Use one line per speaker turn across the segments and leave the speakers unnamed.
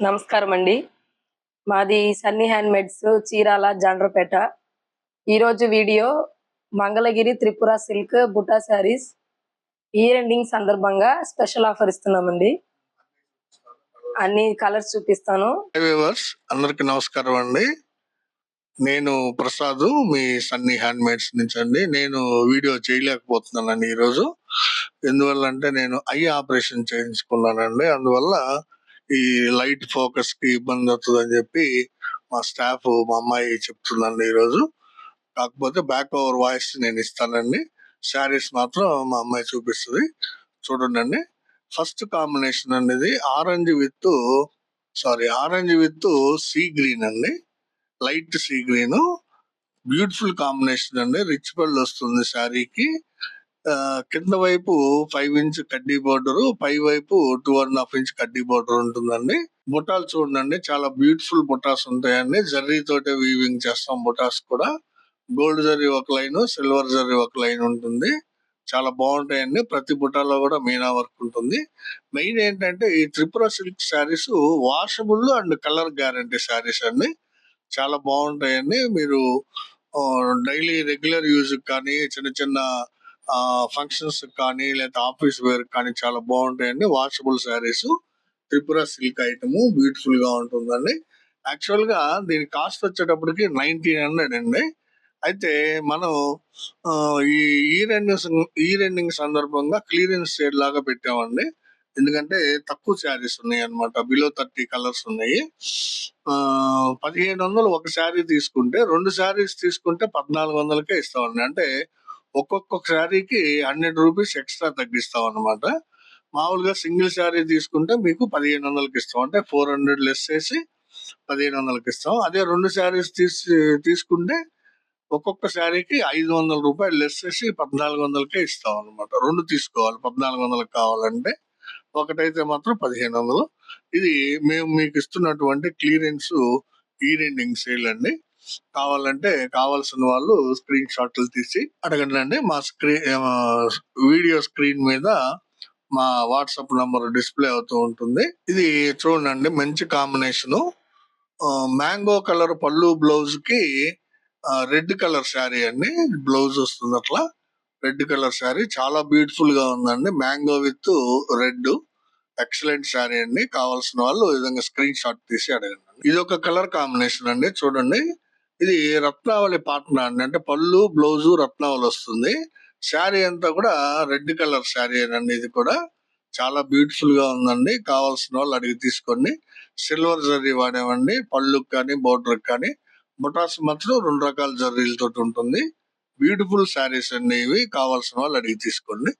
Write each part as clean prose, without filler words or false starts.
నమస్కారం అండి. మాది సన్నీ హ్యాండ్‌మేడ్స్ చీరాల, జాండ్రపేట. ఈరోజు వీడియో మంగళగిరి త్రిపుర సిల్క్ బుటా శారీస్ ఇయర్ ఎండింగ్ సందర్భంగా స్పెషల్ ఆఫర్ ఇస్తున్నామండి. అన్ని కలర్స్ చూపిస్తాను.
వ్యూవర్స్ అందరికి నమస్కారం అండి. నేను ప్రసాద్, మీ సన్నీ హ్యాండ్మేడ్స్ నుంచి అండి. నేను వీడియో చేయలేకపోతున్నానండి ఈరోజు. ఎందువల్ల అంటే నేను ఐ ఆపరేషన్ చేయించుకున్నానండి. అందువల్ల ఈ లైట్ ఫోకస్ కి ఇబ్బంది అవుతుందని చెప్పి మా స్టాఫ్, మా అమ్మాయి చెప్తుందండి ఈరోజు. కాకపోతే బ్యాక్ ఓవర్ వాయిస్ నేను ఇస్తానండి. శారీస్ మాత్రం మా అమ్మాయి చూపిస్తుంది. చూడండి. ఫస్ట్ కాంబినేషన్ అనేది ఆరెంజ్ విత్ సీ గ్రీన్ అండి. Light sea green, beautiful combination అండి. రిచ్ పళ్ళు వస్తుంది శారీకి. కింద వైపు 5 ఇంచ్ కడ్డీ బోర్డర్, పై వైపు 2.5 ఇంచ్ కడ్డీ బోర్డర్ ఉంటుందండి. బుటాలు చూడండి, చాలా బ్యూటిఫుల్ బుటాస్ ఉంటాయండి. జర్రీ తోటే వీవింగ్ చేస్తాం. బుటాస్ కూడా గోల్డ్ జర్రీ ఒక లైన్, సిల్వర్ జర్రీ ఒక లైన్ ఉంటుంది. చాలా బాగుంటాయండి. ప్రతి బుటాలో కూడా మీనా వర్క్ ఉంటుంది. మెయిన్ ఏంటంటే ఈ Tripura silk saris washable and colour guarantee saris అండి. చాలా బాగుంటాయండి. మీరు డైలీ రెగ్యులర్ యూజ్ కానీ, చిన్న చిన్న ఫంక్షన్స్ కానీ, లేదా ఆఫీస్ వేర్ కానీ చాలా బాగుంటాయండి. Washable saris, Tripura silk item beautiful గా ఉంటుందండి. యాక్చువల్ గా దీని కాస్ట్ వచ్చేటప్పటికి 1900 అండి. అయితే మనం ఈ ఇయర్ ఎండింగ్ సందర్భంగా క్లియరెన్స్ సేల్ లాగా పెట్టామండి. ఎందుకంటే తక్కువ శారీస్ ఉన్నాయి అనమాట. బిలో 30 కలర్స్ ఉన్నాయి. 1500 ఒక శారీ తీసుకుంటే, 2 శారీస్ తీసుకుంటే 1400కే ఇస్తామండి. అంటే ఒక్కొక్క శారీకి 100 రూపీస్ ఎక్స్ట్రా తగ్గిస్తాం అనమాట. మామూలుగా సింగిల్ శారీ తీసుకుంటే మీకు 1500కి ఇస్తాం. అంటే 400 లెస్ చేసి 1500కి ఇస్తాం. అదే 2 శారీస్ తీసుకుంటే ఒక్కొక్క శారీకి 500 రూపాయలు లెస్ చేసి 1400కే ఇస్తాం అనమాట. 2 తీసుకోవాలి 1400 కావాలంటే. ఒకటైతే మాత్రం 1500. ఇది మేము మీకు ఇస్తున్నటువంటి క్లియరెన్స్ ఇయర్ ఎండింగ్ సేల్ అండి. కావాలంటే కావాల్సిన వాళ్ళు స్క్రీన్ షాట్లు తీసి అడగండి. మా వీడియో స్క్రీన్ మీద మా వాట్సాప్ నంబర్ డిస్ప్లే అవుతూ ఉంటుంది. ఇది చూడండి, మంచి కాంబినేషన్. మ్యాంగో కలర్ పళ్ళు, బ్లౌజ్ కి రెడ్ కలర్ శారీ అండి. బ్లౌజ్ వస్తుంది అట్లా. రెడ్ కలర్ శారీ చాలా బ్యూటిఫుల్ గా ఉందండి. Mango with red, excellent sari అండి. కావాల్సిన వాళ్ళు ఈ విధంగా స్క్రీన్ షాట్ తీసి అడగండి. ఇది ఒక కలర్ కాంబినేషన్ అండి. చూడండి, ఇది రత్నావళి పాటన అండి. అంటే పళ్ళు, బ్లౌజ్ రత్నావళి వస్తుంది. శారీ అంతా కూడా రెడ్ కలర్ శారీ అండి. ఇది కూడా చాలా బ్యూటిఫుల్ గా ఉందండి. కావాల్సిన వాళ్ళు అడిగి తీసుకోండి. సిల్వర్ జర్రీ వాడేవండి పళ్ళుకి కానీ, బోర్డర్ కానీ. బుటాస్ మాత్రం 2 రకాల జర్రీలతో ఉంటుంది. బ్యూటిఫుల్ శారీస్ అండి ఇవి. కావాల్సిన వాళ్ళు అడిగి తీసుకోండి.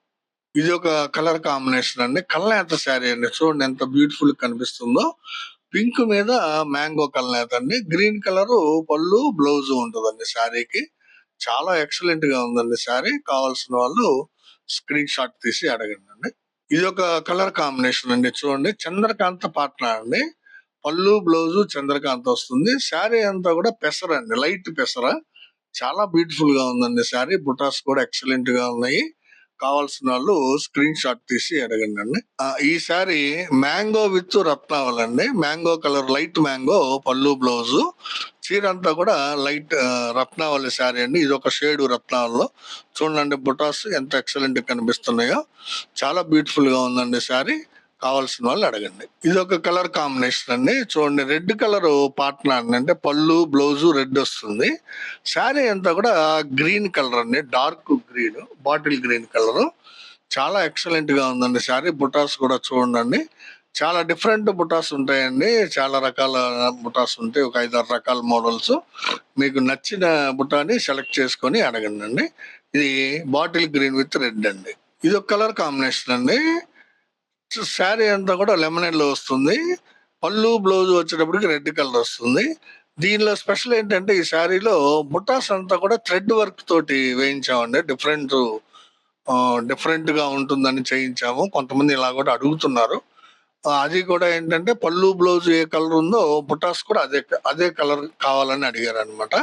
ఇది ఒక కలర్ కాంబినేషన్ అండి. కల్నేత శారీ అండి. చూడండి ఎంత బ్యూటిఫుల్ కనిపిస్తుందో. పింక్ మీద మ్యాంగో కల్నేత అండి. గ్రీన్ కలర్ పళ్ళు, బ్లౌజ్ ఉంటుందండి శారీకి. చాలా ఎక్సలెంట్ గా ఉందండి శారీ. కావాల్సిన వాళ్ళు స్క్రీన్ షాట్ తీసి అడగండి. ఇది ఒక కలర్ కాంబినేషన్ అండి. చూడండి, చంద్రకాంత పాట్న అండి. పళ్ళు, బ్లౌజ్ చంద్రకాంత వస్తుంది. శారీ అంతా కూడా పెసర అండి, లైట్ పెసర. చాలా బ్యూటిఫుల్ గా ఉందండి శారీ. బుటాస్ కూడా ఎక్సలెంట్ గా ఉన్నాయి. కావాల్సిన వాళ్ళు స్క్రీన్ షాట్ తీసి అడగండి. ఈ శారీ మ్యాంగో విత్ రత్నావళి అండి. మ్యాంగో కలర్, లైట్ మ్యాంగో పళ్ళు, బ్లౌజ్. చీర అంతా కూడా లైట్ రత్నావళి శారీ అండి. ఇది ఒక షేడ్ రత్నావళిలో. చూడండి బుటాస్ ఎంత ఎక్సలెంట్ కనిపిస్తున్నాయో. చాలా బ్యూటిఫుల్ గా ఉందండి శారీ. కావాల్సిన వాళ్ళు అడగండి. ఇది ఒక కలర్ కాంబినేషన్ అండి. చూడండి, రెడ్ కలర్ పాట్నా అండి. అంటే పళ్ళు, బ్లౌజ్ రెడ్ వస్తుంది. శారీ అంతా కూడా గ్రీన్ కలర్ అండి. Dark green, bottle green colour. చాలా ఎక్సలెంట్ గా ఉందండి శారీ. బుటాస్ కూడా చూడండి, చాలా డిఫరెంట్ బుటాస్ ఉంటాయండి. చాలా రకాల బుటాస్ ఉంటాయి. ఒక 5-6 రకాల మోడల్స్. మీకు నచ్చిన బుటాని సెలెక్ట్ చేసుకొని అడగండి. ఇది బాటిల్ గ్రీన్ విత్ రెడ్ అండి. ఇది ఒక కలర్ కాంబినేషన్ అండి. శారీ అంతా కూడా లెమన్ లో వస్తుంది. పళ్ళు, బ్లౌజ్ వచ్చేటప్పటికి రెడ్ కలర్ వస్తుంది. దీనిలో స్పెషల్ ఏంటంటే ఈ శారీలో బుటాస్ అంతా కూడా థ్రెడ్ వర్క్ తోటి వేయించామండి. డిఫరెంట్ గా ఉంటుందని చేయించాము. కొంతమంది ఇలా కూడా అడుగుతున్నారు. అది కూడా ఏంటంటే పళ్ళు, బ్లౌజ్ ఏ కలర్ ఉందో బుటాస్ కూడా అదే కలర్ కావాలని అడిగారు అనమాట.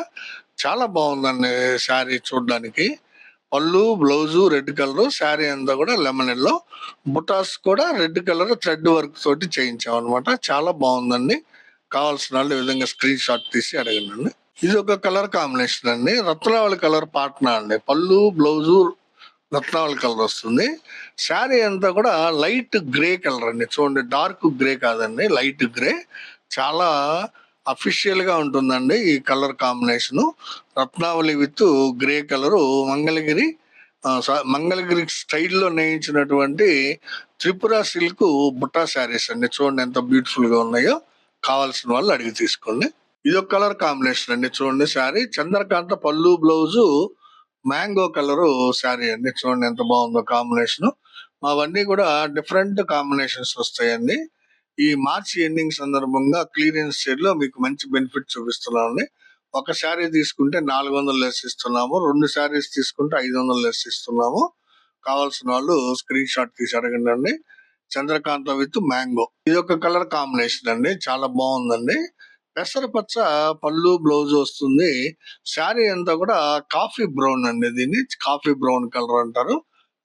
చాలా బాగుందండి శారీ చూడడానికి. పళ్ళు బ్లౌజు రెడ్ కలర్, శారీ అంతా కూడా లెమన్ ఎల్లో, బుటాస్ కూడా రెడ్ కలర్ థ్రెడ్ వర్క్ తోటి చేయించాం అనమాట. చాలా బాగుందండి. కావాల్సిన వాళ్ళు ఈ విధంగా స్క్రీన్ షాట్ తీసి అడగండి. ఇది ఒక కలర్ కాంబినేషన్ అండి, రత్నావళి కలర్ పాట్నా అండి. పళ్ళు బ్లౌజు రత్నావళి కలర్ వస్తుంది. శారీ అంతా కూడా లైట్ గ్రే కలర్ అండి. చూడండి, డార్క్ గ్రే కాదండి, లైట్ గ్రే. చాలా అఫీషియల్ గా ఉంటుందండి ఈ colour combination. Ratnavali with grey colour, Mangalagiri స్టైల్లో నేయించినటువంటి త్రిపుర సిల్క్ బుట్టా శారీస్ అండి. చూడండి ఎంత బ్యూటిఫుల్ గా ఉన్నాయో. కావాల్సిన వాళ్ళు అడిగి తీసుకోండి. ఇది ఒక కలర్ కాంబినేషన్ అండి. చూడండి, శారీ చంద్రకాంత పళ్ళు బ్లౌజు మ్యాంగో కలర్ శారీ అండి. చూడండి ఎంత బాగుందో కాంబినేషన్. అవన్నీ కూడా డిఫరెంట్ కాంబినేషన్స్ వస్తాయండి. ఈ మార్చి ఎండింగ్ సందర్భంగా క్లియరెన్స్ సేల్ లో మీకు మంచి బెనిఫిట్ చూపిస్తున్నామండి. ఒక శారీ తీసుకుంటే 400 లెస్ ఇస్తున్నాము, 2 శారీస్ తీసుకుంటే 500 లెస్ ఇస్తున్నాము. కావాల్సిన వాళ్ళు స్క్రీన్ షాట్ తీసి అడగండి అండి. చంద్రకాంత విత్ మ్యాంగో, ఇది ఒక కలర్ కాంబినేషన్ అండి. చాలా బాగుందండి. పెసరపచ్చ పళ్ళు బ్లౌజ్ వస్తుంది. శారీ అంతా కూడా కాఫీ బ్రౌన్ అండి. దీన్ని కాఫీ బ్రౌన్ కలర్ అంటారు.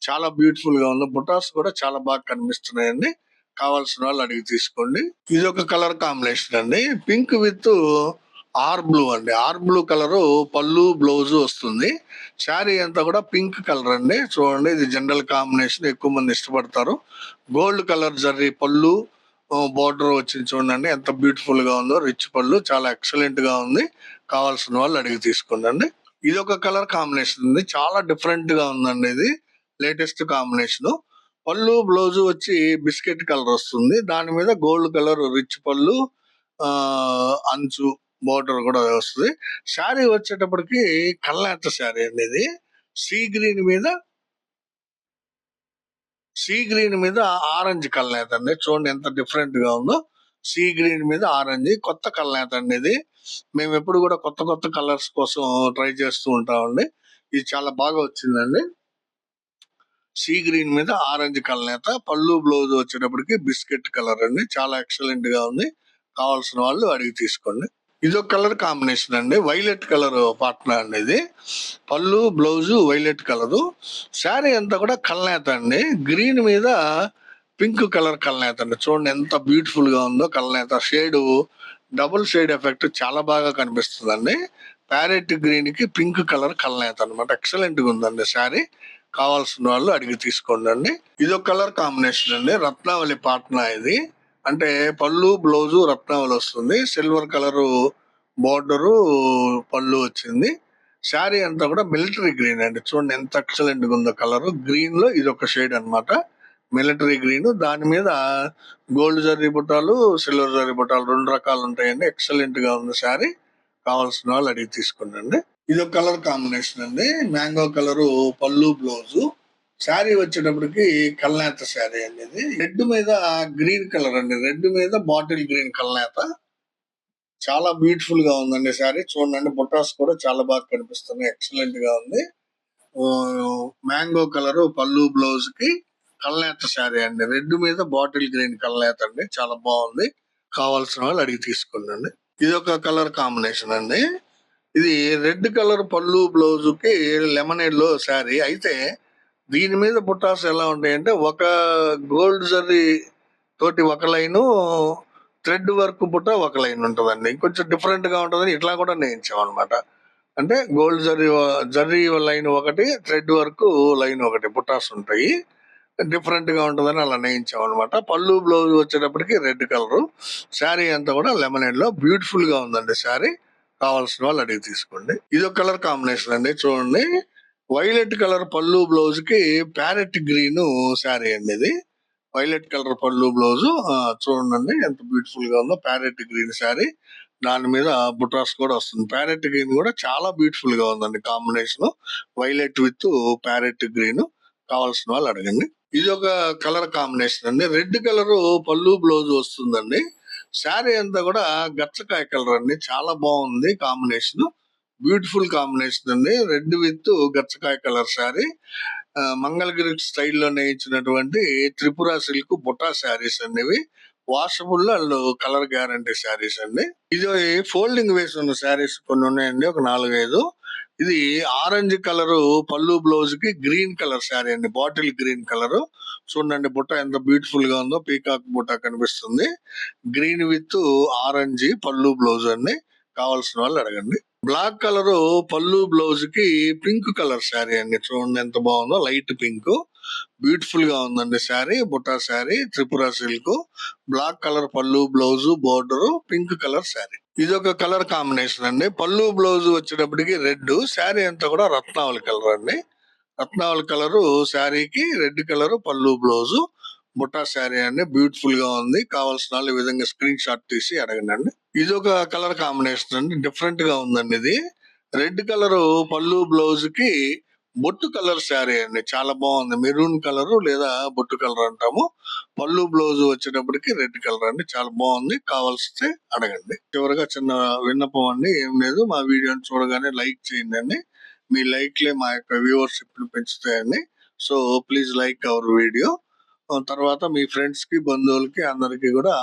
చాలా బ్యూటిఫుల్ గా ఉంది. బుటాస్ కూడా చాలా బాగా కనిపిస్తున్నాయండి. కావాల్సిన వాళ్ళు అడిగి తీసుకోండి. ఇది ఒక కలర్ కాంబినేషన్ అండి, పింక్ విత్ ఆర్ బ్లూ అండి. ఆర్ బ్లూ కలర్ పళ్ళు బ్లౌజ్ వస్తుంది. శారీ అంతా కూడా పింక్ కలర్ అండి. చూడండి, ఇది జనరల్ కాంబినేషన్, ఎక్కువ మంది ఇష్టపడతారు. గోల్డ్ కలర్ జర్రీ పళ్ళు బోర్డర్ వచ్చింది. చూడండి ఎంత బ్యూటిఫుల్ గా ఉందో. రిచ్ పళ్ళు, చాలా ఎక్సలెంట్ గా ఉంది. కావాల్సిన వాళ్ళు అడిగి తీసుకోండి. ఇది ఒక కలర్ కాంబినేషన్ ఉంది, చాలా డిఫరెంట్ గా ఉందండి. ఇది లేటెస్ట్ కాంబినేషన్. పళ్ళు బ్లౌజ్ వచ్చి బిస్కెట్ కలర్ వస్తుంది. దాని మీద గోల్డ్ కలర్ రిచ్ పళ్ళు, అంచు బోర్డర్ కూడా వస్తుంది. శారీ వచ్చేటప్పటికి కల్నేత శారీ అండి. ఇది సీ గ్రీన్ మీద ఆరెంజ్ కల్నేత అండి. చూడండి ఎంత డిఫరెంట్ గా ఉందో. సీ గ్రీన్ మీద ఆరెంజ్, కొత్త కల్నేత అండి ఇది. మేము ఎప్పుడు కూడా కొత్త కొత్త కలర్స్ కోసం ట్రై చేస్తూ ఉంటామండి. ఇది చాలా బాగా వచ్చిందండి. సీ గ్రీన్ మీద ఆరెంజ్ కలనేత, పళ్ళు బ్లౌజ్ వచ్చేటప్పటికి బిస్కెట్ కలర్ అండి. చాలా ఎక్సలెంట్ గా ఉంది. కావాల్సిన వాళ్ళు అడిగి తీసుకోండి. ఇది ఒక కలర్ కాంబినేషన్ అండి, వైలెట్ కలర్ పాట్నా అండి. ఇది పళ్ళు బ్లౌజ్ వైలెట్ కలరు. శారీ అంతా కూడా కలనేత అండి. గ్రీన్ మీద పింక్ కలర్ కలనేత అండి. చూడండి ఎంత బ్యూటిఫుల్ గా ఉందో. కలనేత షేడ్ డబుల్ షేడ్ ఎఫెక్ట్ చాలా బాగా కనిపిస్తుందండి. ప్యారెట్ గ్రీన్ కి పింక్ కలర్ కలనేత అనమాట. ఎక్సలెంట్ గా ఉందండి శారీ. కావాల్సిన వాళ్ళు అడిగి తీసుకోండి. ఇది ఒక కలర్ కాంబినేషన్ అండి, రత్నావళి పాట్నా. ఇది అంటే పళ్ళు బ్లౌజు రత్నావళి వస్తుంది. సిల్వర్ కలర్ బోర్డరు పళ్ళు వచ్చింది. శారీ అంతా కూడా మిలిటరీ గ్రీన్ అండి. చూడండి ఎంత ఎక్సలెంట్ గా ఉందో కలర్. గ్రీన్ లో ఇది ఒక షేడ్ అన్నమాట, మిలిటరీ గ్రీన్. దాని మీద గోల్డ్ జరీ బుట్టాలు, సిల్వర్ జరీ బుట్టాలు 2 రకాలు ఉంటాయండి. ఎక్సలెంట్ గా ఉంది శారీ. కావాల్సిన వాళ్ళు అడిగి తీసుకోండి. ఇది ఒక కలర్ కాంబినేషన్ అండి, మ్యాంగో కలర్ పళ్ళు బ్లౌజు. శారీ వచ్చేటప్పటికి కల్నేత శారీ అండి. ఇది రెడ్ మీద గ్రీన్ కలర్ అండి. రెడ్ మీద బాటిల్ గ్రీన్ కల్నేత. చాలా బ్యూటిఫుల్ గా ఉందండి శారీ. చూడండి, బుటాస్ కూడా చాలా బాగా కనిపిస్తున్నాయి. ఎక్సలెంట్ గా ఉంది. మ్యాంగో కలర్ పళ్ళు బ్లౌజ్ కి కల్నేత శారీ అండి. రెడ్ మీద బాటిల్ గ్రీన్ కల్నేత అండి. చాలా బాగుంది. కావాల్సిన వాళ్ళు అడిగి తీసుకోండి. ఇది ఒక కలర్ కాంబినేషన్ అండి. ఇది రెడ్ కలర్ పళ్ళు బ్లౌజ్ కి లెమనేడ్ లో శారీ. అయితే దీని మీద బుట్టాస్ ఎలా ఉంటాయంటే, ఒక గోల్డ్ జరీ తోటి ఒక లైను, థ్రెడ్ వర్క్ బుట్ట ఒక లైన్ ఉంటుందండి. కొంచెం డిఫరెంట్ గా ఉంటుందని ఇట్లా కూడా నేయించాం అనమాట. అంటే గోల్డ్ జరీ లైన్ ఒకటి, థ్రెడ్ వర్క్ లైన్ ఒకటి బుట్టాస్ ఉంటాయి. డిఫరెంట్ గా ఉంటుందని అలా నేయించాం అనమాట. పళ్ళు బ్లౌజ్ వచ్చేటప్పటికి రెడ్ కలర్. శారీ అంతా కూడా లెమనేడ్ లో బ్యూటిఫుల్ గా ఉందండి శారీ. కావాల్సిన వాళ్ళు అడిగి తీసుకోండి. ఇది ఒక కలర్ కాంబినేషన్ అండి. చూడండి, వైలెట్ కలర్ పళ్ళు బ్లౌజ్ కి ప్యారెట్ గ్రీన్ శారీ అండి. ఇది వైలెట్ కలర్ పళ్ళు బ్లౌజ్. చూడండి ఎంత బ్యూటిఫుల్ గా ఉందో. ప్యారెట్ గ్రీన్ శారీ, దాని మీద బుటాస్ కూడా వస్తుంది. ప్యారెట్ గ్రీన్ కూడా చాలా బ్యూటిఫుల్ గా ఉందండి combination, violet with parrot green. కావాల్సిన వాళ్ళు అడగండి. ఇది ఒక కలర్ కాంబినేషన్ అండి. రెడ్ కలర్ పళ్ళు బ్లౌజ్ వస్తుందండి. శారీ అంతా కూడా గచ్చకాయ కలర్ అండి. చాలా బాగుంది కాంబినేషన్, బ్యూటిఫుల్ కాంబినేషన్ అండి. రెడ్ విత్ గచ్చకాయ కలర్ శారీ. మంగళగిరి స్టైల్లో నేయించినటువంటి త్రిపుర సిల్క్ బుటా శారీస్ అండి. ఇవి washable and colour guarantee saris అండి. ఇది ఫోల్డింగ్ వేసి ఉన్న శారీస్ కొన్ని ఉన్నాయండి, ఒక 4-5. ఇది ఆరెంజ్ కలర్ పళ్ళు బ్లౌజ్ కి గ్రీన్ కలర్ శారీ అండి, బాటిల్ గ్రీన్ కలర్. చూడండి బుట్ట ఎంత బ్యూటిఫుల్ గా ఉందో, పీకాక్ బుట్ట కనిపిస్తుంది. గ్రీన్ విత్ ఆరెంజ్ పళ్ళు బ్లౌజ్ అండి. కావాల్సిన వాళ్ళు అడగండి. బ్లాక్ కలర్ పళ్ళు బ్లౌజ్ కి పింక్ కలర్ శారీ అండి. చూడండి ఎంత బాగుందో, లైట్ పింక్. బ్యూటిఫుల్ గా ఉందండి శారీ. బుట్టా sari, Tripura silk, black colour పళ్ళు blouse, border, pink colour sari. ఇది ఒక కలర్ కాంబినేషన్ అండి. పళ్ళు బ్లౌజ్ వచ్చేటప్పటికి రెడ్, శారీ అంతా కూడా రత్నావళి కలర్ అండి. రత్నావళి కలర్ శారీకి రెడ్ కలర్ పళ్ళు బ్లౌజ్, బుట్టా శారీ అండి. బ్యూటిఫుల్ గా ఉంది. కావాల్సిన వాళ్ళు ఈ విధంగా స్క్రీన్ షాట్ తీసి అడగండి. ఇది ఒక కలర్ కాంబినేషన్ అండి, డిఫరెంట్ గా ఉందండి. ఇది రెడ్ కలర్ పళ్ళు బ్లౌజ్ కి బొట్టు కలర్ శారీ అండి. చాలా బాగుంది. మెరూన్ కలర్ లేదా బొట్టు కలర్ అంటాము. పళ్ళు బ్లౌజ్ వచ్చేటప్పటికి రెడ్ కలర్ అండి. చాలా బాగుంది. కావాల్సితే అడగండి. చివరిగా చిన్న విన్నపం అండి, ఏం లేదు, మా వీడియోని చూడగానే లైక్ చేయండి అండి. మీ లైక్లే మా యొక్క వ్యూవర్షిప్ ని పెంచుతాయండి. So please like our video. తర్వాత మీ ఫ్రెండ్స్ కి, బంధువులకి అందరికి కూడా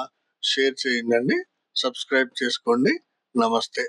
షేర్ చేయండి. సబ్స్క్రైబ్ చేసుకోండి. నమస్తే.